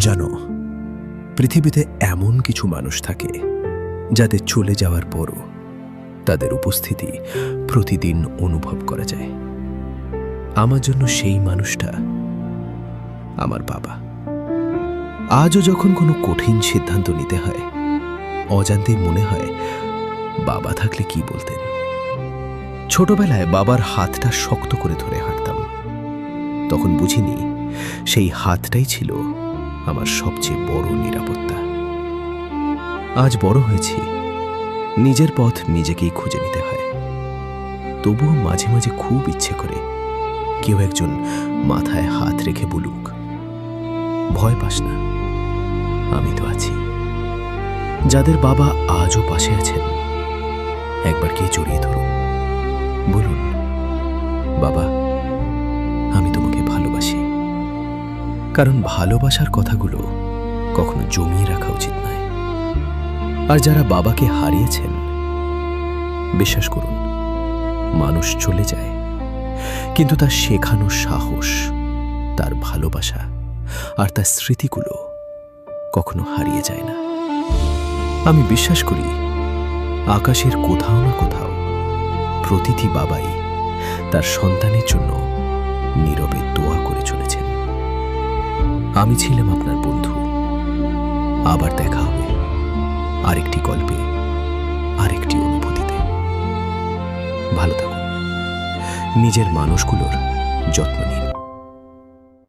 জানো, পৃথিবীতে এমন কিছু মানুষ থাকে যাদের চলে যাওয়ার পরও তাদের উপস্থিতি প্রতিদিন অনুভব করা যায়। আমার জন্য সেই মানুষটা আমার বাবা। আজও যখন কোনো কঠিন সিদ্ধান্ত নিতে হয়, অজান্তেই মনে হয় বাবা থাকলে কি বলতেন। ছোটবেলায় বাবার হাতটা শক্ত করে ধরে হাঁটতাম। তখন বুঝিনি সেই হাতটাই ছিল আমার সবচেয়ে বড় নিরাপত্তা। আজ বড় হয়েছি, নিজের পথ নিজেকেই খুঁজে নিতে হয়। তবুও মাঝে মাঝে খুব ইচ্ছে করে কেউ একজন মাথায় হাত রেখে বলুক, ভয় পাস না, আমি তো আছি। যাদের বাবা আজও পাশে আছেন, একবার কে জড়িয়ে ধরুন, বলুন, বাবা, আমি তোমাকে ভালোবাসি। কারণ ভালোবাসার কথাগুলো কখনো জমিয়ে রাখা উচিত নয়। আর যারা বাবাকে হারিয়েছেন, বিশ্বাস করুন, মানুষ চলে যায়, কিন্তু তার শেখানো সাহস, তার ভালোবাসা আর তার স্মৃতিগুলো কখনো হারিয়ে যায় না। আমি বিশ্বাস করি আকাশের কোথাও না কোথাও প্রতিটি বাবাই তার সন্তানের জন্য নীরবে দোয়া করে চলেছেন। আমি ছিলাম আপনার বন্ধু। আবার দেখা হবে আরেকটি গল্পে, আরেকটি অনুভূতিতে। ভালো থাকুন, নিজের মানুষগুলোর যত্ন নিন।